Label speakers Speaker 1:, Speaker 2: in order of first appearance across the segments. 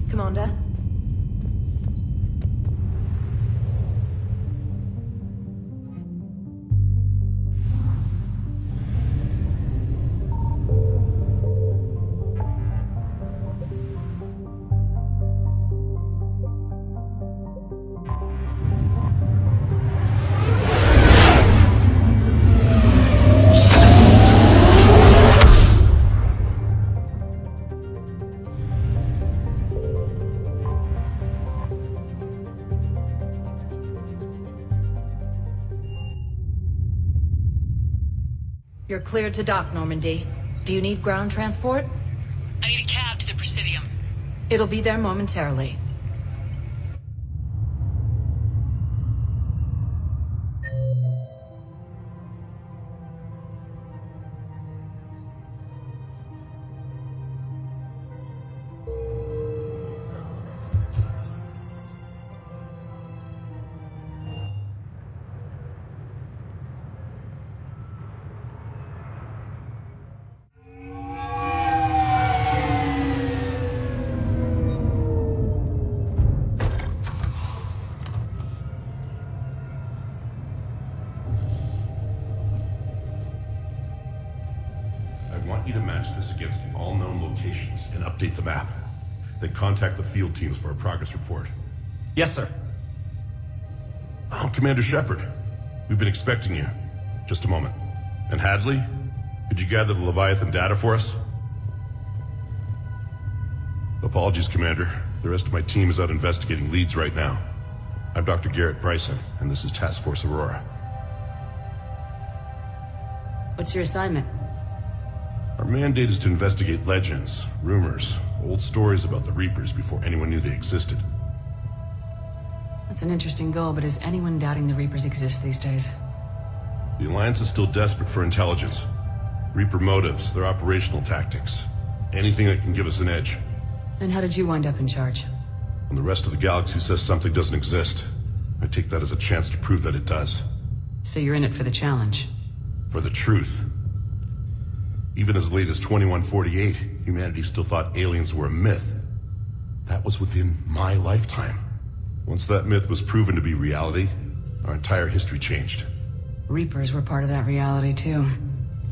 Speaker 1: Commander?
Speaker 2: You're cleared to dock, Normandy. Do you need ground transport?
Speaker 3: I need a cab to the Presidium.
Speaker 2: It'll be there momentarily.
Speaker 4: I want you to match this against all known locations and update the map. Then contact the field teams for a progress report.
Speaker 5: Yes, sir.
Speaker 4: Oh, Commander Shepard. We've been expecting you. Just a moment. And Hadley? Could you gather the Leviathan data for us? Apologies, Commander. The rest of my team is out investigating leads right now. I'm Dr. Garrett Bryson, and this is Task Force Aurora.
Speaker 2: What's your assignment?
Speaker 4: Our mandate is to investigate legends, rumors, old stories about the Reapers before anyone knew they existed.
Speaker 2: That's an interesting goal, but is anyone doubting the Reapers exist these days?
Speaker 4: The Alliance is still desperate for intelligence. Reaper motives, their operational tactics. Anything that can give us an edge.
Speaker 2: Then how did you wind up in charge?
Speaker 4: When the rest of the galaxy says something doesn't exist, I take that as a chance to prove that it does.
Speaker 2: So you're in it for the challenge?
Speaker 4: For the truth. Even as late as 2148, humanity still thought aliens were a myth. That was within my lifetime. Once that myth was proven to be reality, our entire history changed.
Speaker 2: Reapers were part of that reality, too.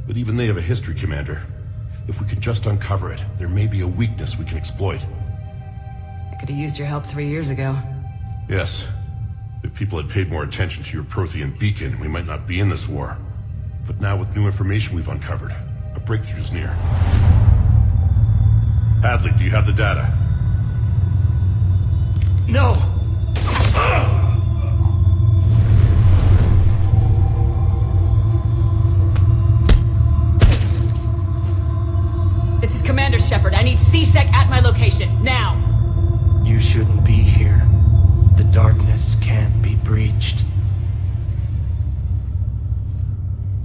Speaker 4: But even they have a history, Commander. If we could just uncover it, there may be a weakness we can exploit.
Speaker 2: I could have used your help 3 years ago.
Speaker 4: Yes. If people had paid more attention to your Prothean beacon, we might not be in this war. But now with new information we've uncovered, a breakthrough's near. Hadley, do you have the data?
Speaker 5: No!
Speaker 3: This is Commander Shepard. I need C-Sec at my location, now!
Speaker 5: You shouldn't be here. The darkness can't be breached.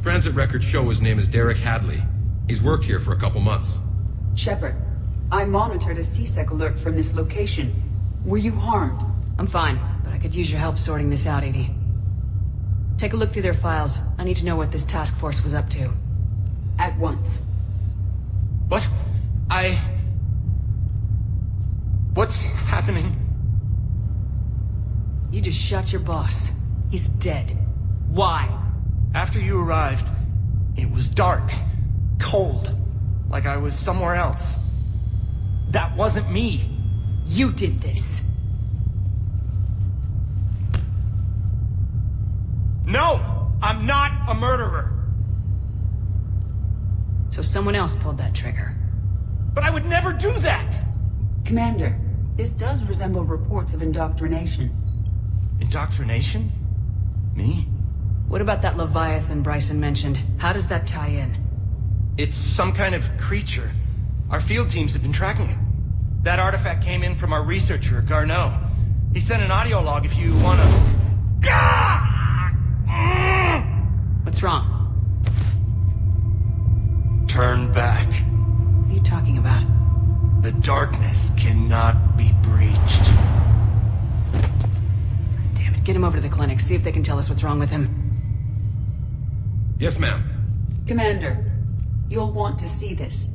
Speaker 6: Transit records show his name is Derek Hadley. He's worked here for a couple months.
Speaker 7: Shepard, I monitored a C-Sec alert from this location. Were you harmed?
Speaker 2: I'm fine, but I could use your help sorting this out, Edie. Take a look through their files. I need to know what this task force was up to.
Speaker 7: At once.
Speaker 5: What? What's happening?
Speaker 2: You just shot your boss. He's dead. Why?
Speaker 5: After you arrived, it was dark, cold, like I was somewhere else. That wasn't me.
Speaker 2: You did this.
Speaker 5: No! I'm not a murderer!
Speaker 2: So someone else pulled that trigger.
Speaker 5: But I would never do that!
Speaker 7: Commander, this does resemble reports of indoctrination.
Speaker 5: Indoctrination? Me?
Speaker 2: What about that Leviathan Bryson mentioned? How does that tie in?
Speaker 5: It's some kind of creature. Our field teams have been tracking it. That artifact came in from our researcher, Garneau. He sent an audio log if you wanna...
Speaker 2: What's wrong?
Speaker 5: Turn back.
Speaker 2: What are you talking about?
Speaker 5: The darkness cannot be breached.
Speaker 2: Damn it, get him over to the clinic. See if they can tell us what's wrong with him.
Speaker 6: Yes, ma'am.
Speaker 7: Commander, you'll want to see this.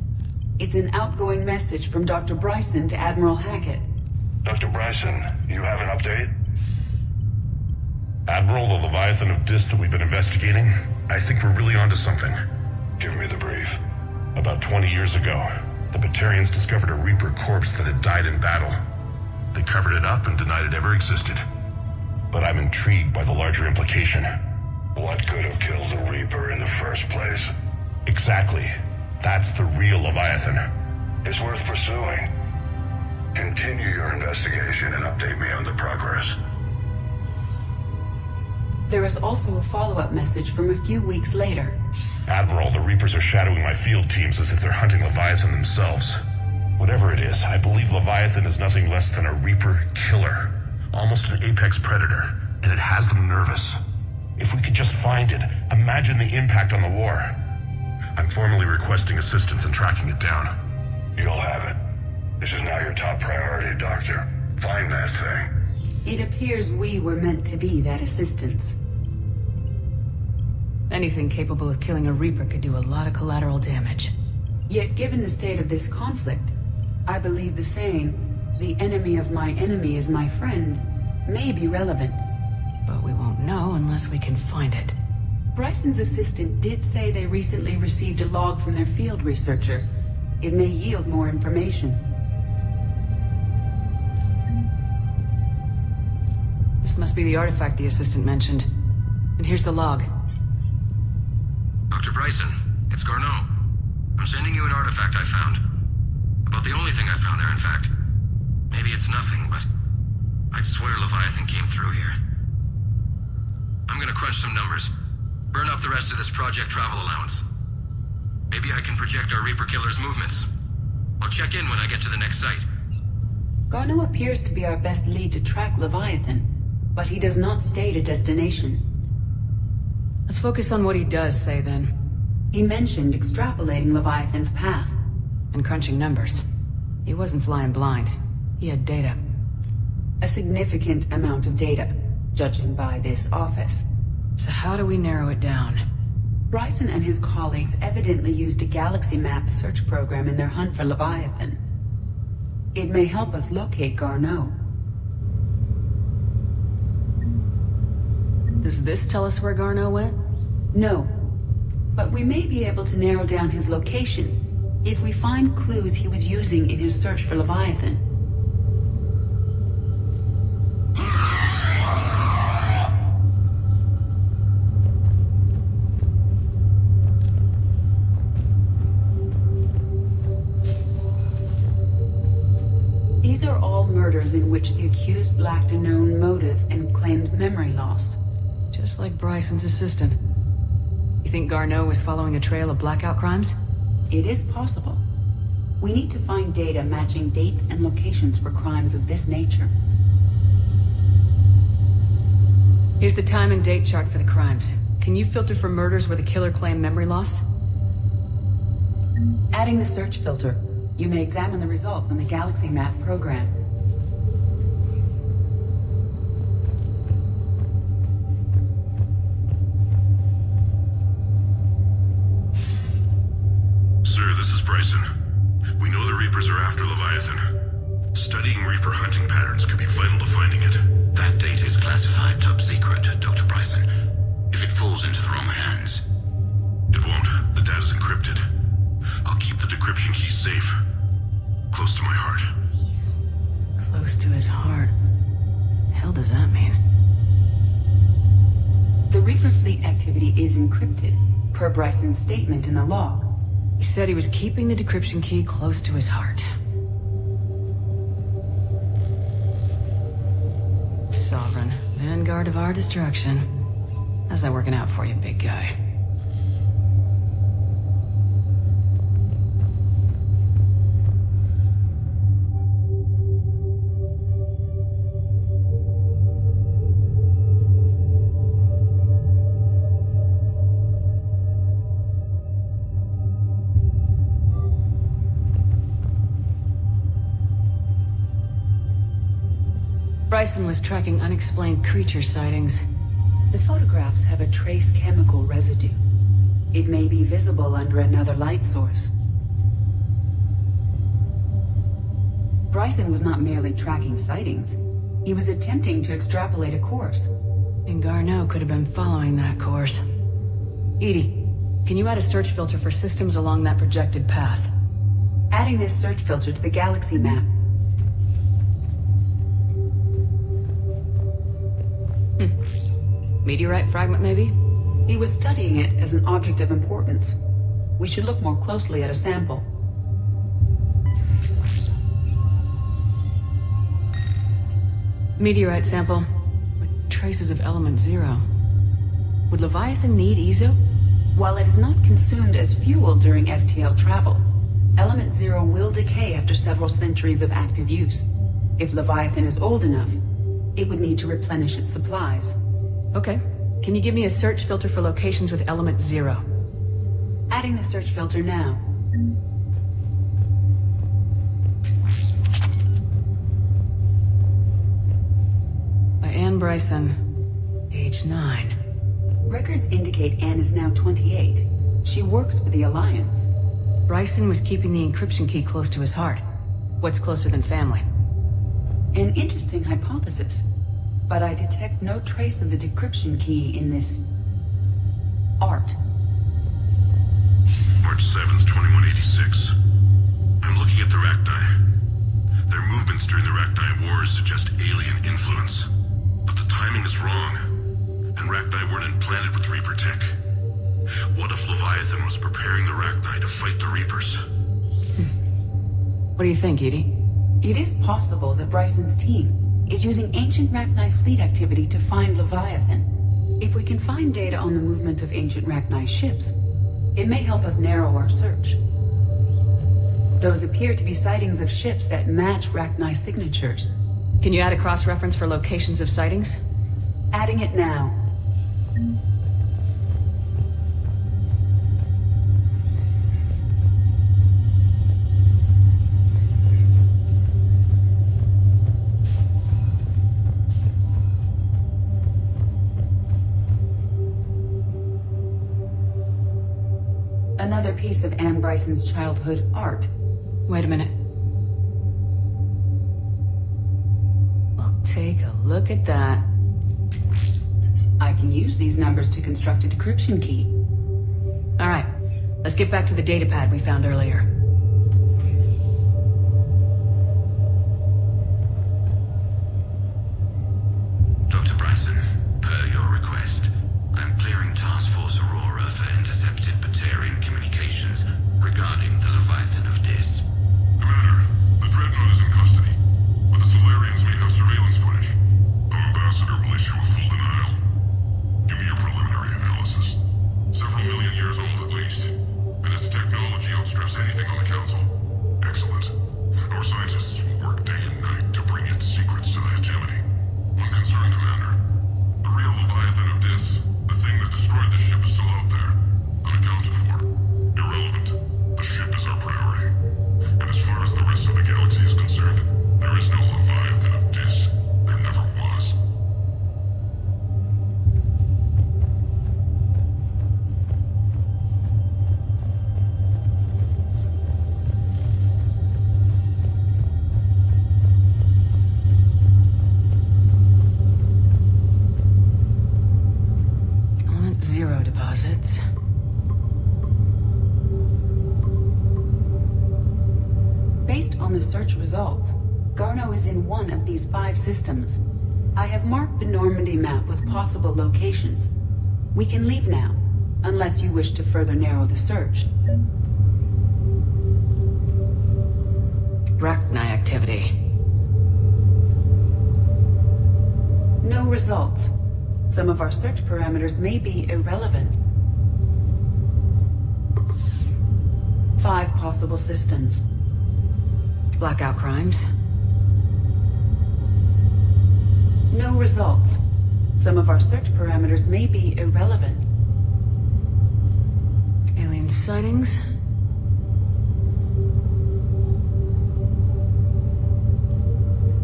Speaker 7: It's an outgoing message from Dr. Bryson to Admiral Hackett.
Speaker 1: Dr. Bryson, you have an update?
Speaker 4: Admiral, the Leviathan of Dis that we've been investigating, I think we're really onto something.
Speaker 1: Give me the brief.
Speaker 4: About 20 years ago, the Batarians discovered a Reaper corpse that had died in battle. They covered it up and denied it ever existed. But I'm intrigued by the larger implication.
Speaker 1: What could have killed the Reaper in the first place?
Speaker 4: Exactly. That's the real Leviathan.
Speaker 1: It's worth pursuing. Continue your investigation and update me on the progress.
Speaker 7: There is also a follow-up message from a few weeks later.
Speaker 4: Admiral, the Reapers are shadowing my field teams as if they're hunting Leviathan themselves. Whatever it is, I believe Leviathan is nothing less than a Reaper killer. Almost an apex predator, and it has them nervous. If we could just find it, imagine the impact on the war. I'm formally requesting assistance in tracking it down.
Speaker 1: You'll have it. This is now your top priority, Doctor. Find that thing.
Speaker 7: It appears we were meant to be that assistance.
Speaker 2: Anything capable of killing a Reaper could do a lot of collateral damage.
Speaker 7: Yet given the state of this conflict, I believe the saying, "The enemy of my enemy is my friend," may be relevant.
Speaker 2: But we won't know unless we can find it.
Speaker 7: Bryson's assistant did say they recently received a log from their field researcher. It may yield more information.
Speaker 2: This must be the artifact the assistant mentioned. And here's the log.
Speaker 6: Dr. Bryson, it's Garneau. I'm sending you an artifact I found. About the only thing I found there, in fact. Maybe it's nothing, but I'd swear Leviathan came through here. I'm gonna crunch some numbers. Burn up the rest of this project travel allowance. Maybe I can project our Reaper killer's movements. I'll check in when I get to the next site.
Speaker 7: Garneau appears to be our best lead to track Leviathan, but he does not state a destination.
Speaker 2: Let's focus on what he does say then.
Speaker 7: He mentioned extrapolating Leviathan's path.
Speaker 2: And crunching numbers. He wasn't flying blind. He had data.
Speaker 7: A significant amount of data, judging by this office.
Speaker 2: So how do we narrow it down?
Speaker 7: Bryson and his colleagues evidently used a galaxy map search program in their hunt for Leviathan. It may help us locate Garneau.
Speaker 2: Does this tell us where Garneau went?
Speaker 7: No. But we may be able to narrow down his location if we find clues he was using in his search for Leviathan. These are all murders in which the accused lacked a known motive and claimed memory loss.
Speaker 2: Just like Bryson's assistant. You think Garneau was following a trail of blackout crimes?
Speaker 7: It is possible. We need to find data matching dates and locations for crimes of this nature.
Speaker 2: Here's the time and date chart for the crimes. Can you filter for murders where the killer claimed memory loss?
Speaker 7: Adding the search filter, you may examine the results on the Galaxy Map program.
Speaker 4: Sir, this is Bryson. We know the Reapers are after Leviathan. Studying Reaper hunting patterns could be vital to finding it.
Speaker 8: That data is classified top secret, Dr. Bryson. If it falls into the wrong hands...
Speaker 4: It won't. The data's encrypted. I'll keep the decryption key safe. Close to my heart.
Speaker 2: Close to his heart. The hell does that mean?
Speaker 7: The Reaper fleet activity is encrypted, per Bryson's statement in the log.
Speaker 2: He said he was keeping the decryption key close to his heart. Sovereign, vanguard of our destruction. How's that working out for you, big guy? Bryson was tracking unexplained creature sightings.
Speaker 7: The photographs have a trace chemical residue. It may be visible under another light source. Bryson was not merely tracking sightings. He was attempting to extrapolate a course.
Speaker 2: And Garneau could have been following that course. Edie, can you add a search filter for systems along that projected path?
Speaker 7: Adding this search filter to the galaxy map.
Speaker 2: Meteorite fragment, maybe?
Speaker 7: He was studying it as an object of importance. We should look more closely at a sample.
Speaker 2: Meteorite sample with traces of element 0. Would Leviathan need EZO?
Speaker 7: While it is not consumed as fuel during FTL travel, element 0 will decay after several centuries of active use. If Leviathan is old enough, it would need to replenish its supplies.
Speaker 2: Okay. Can you give me a search filter for locations with element 0?
Speaker 7: Adding the search filter now.
Speaker 2: By Anne Bryson, age 9.
Speaker 7: Records indicate Anne is now 28. She works for the Alliance.
Speaker 2: Bryson was keeping the encryption key close to his heart. What's closer than family?
Speaker 7: An interesting hypothesis, but I detect no trace of the decryption key in this art.
Speaker 4: March 7th, 2186. I'm looking at the Rachni. Their movements during the Rachni Wars suggest alien influence. But the timing is wrong. And Rachni weren't implanted with Reaper tech. What if Leviathan was preparing the Rachni to fight the Reapers?
Speaker 2: What do you think, Edie?
Speaker 7: It is possible that Bryson's team is using ancient Rachni fleet activity to find Leviathan. If we can find data on the movement of ancient Rachni ships, it may help us narrow our search. Those appear to be sightings of ships that match Rachni signatures.
Speaker 2: Can you add a cross-reference for locations of sightings?
Speaker 7: Adding it now. Another piece of Anne Bryson's childhood art.
Speaker 2: Wait a minute. Well, take a look at that.
Speaker 7: I can use these numbers to construct a decryption key.
Speaker 2: All right, let's get back to the datapad we found earlier.
Speaker 8: Dr. Bryson, per your request, I'm clearing Task Force Aurora for intercepted Batarian communications regarding the Leviathan of Dis.
Speaker 4: Commander, the Dreadnought is in custody, but the Solarians may have surveillance footage. Our ambassador will issue a full denial. Give me your preliminary analysis. Several million years old at least, and its technology outstrips anything on the Council. Excellent. Our scientists will work day and night to bring its secrets to the hegemony. One concern, Commander. The real Leviathan of Dis, the thing that destroyed the ship, is still out there, unaccounted for. Irrelevant. The ship is our priority. And as far as the rest of the galaxy is concerned, there is no Leviathan of Dis. There never was.
Speaker 2: Element 0 deposits.
Speaker 7: Based on the search results, Garneau is in one of these 5 systems. I have marked the Normandy map with possible locations. We can leave now, unless you wish to further narrow the search.
Speaker 2: Rachni activity.
Speaker 7: No results. Some of our search parameters may be irrelevant. 5 possible systems.
Speaker 2: Blackout crimes.
Speaker 7: No results. Some of our search parameters may be irrelevant.
Speaker 2: Alien sightings.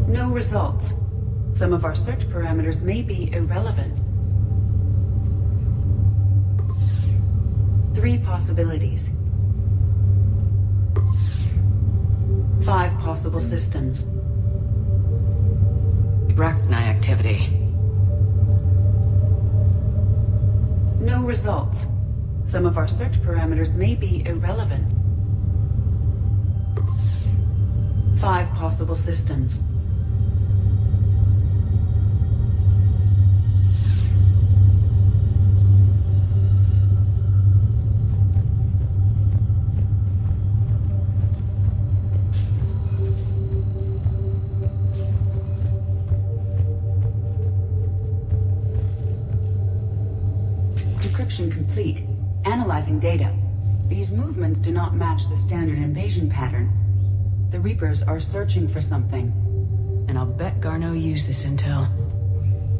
Speaker 7: No results. Some of our search parameters may be irrelevant. 3 possibilities. 5 possible systems.
Speaker 2: Rachni activity.
Speaker 7: No results. Some of our search parameters may be irrelevant. 5 possible systems. Decryption complete. Analyzing data. These movements do not match the standard invasion pattern. The Reapers are searching for something.
Speaker 2: And I'll bet Garneau used this intel.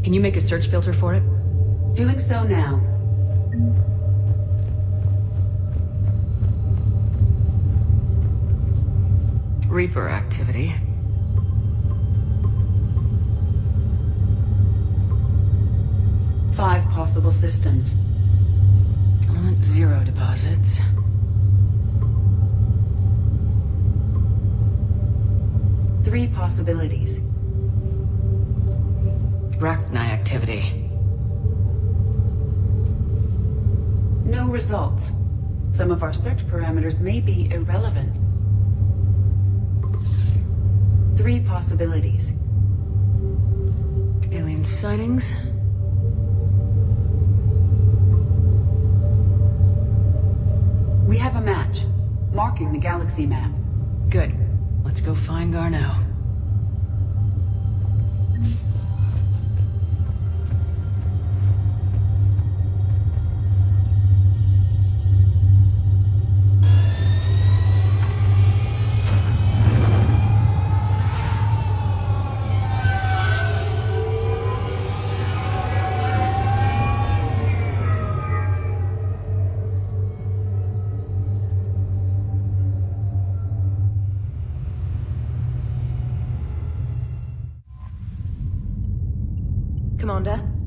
Speaker 2: Can you make a search filter for it?
Speaker 7: Doing so now.
Speaker 2: Reaper activity.
Speaker 7: Five possible systems.
Speaker 2: Element 0 deposits.
Speaker 7: Three possibilities.
Speaker 2: Rachni activity.
Speaker 7: No results. Some of our search parameters may be irrelevant. Three possibilities.
Speaker 2: Alien sightings.
Speaker 7: We have a match, marking the galaxy map.
Speaker 2: Good. Let's go find Garneau.
Speaker 9: Commander?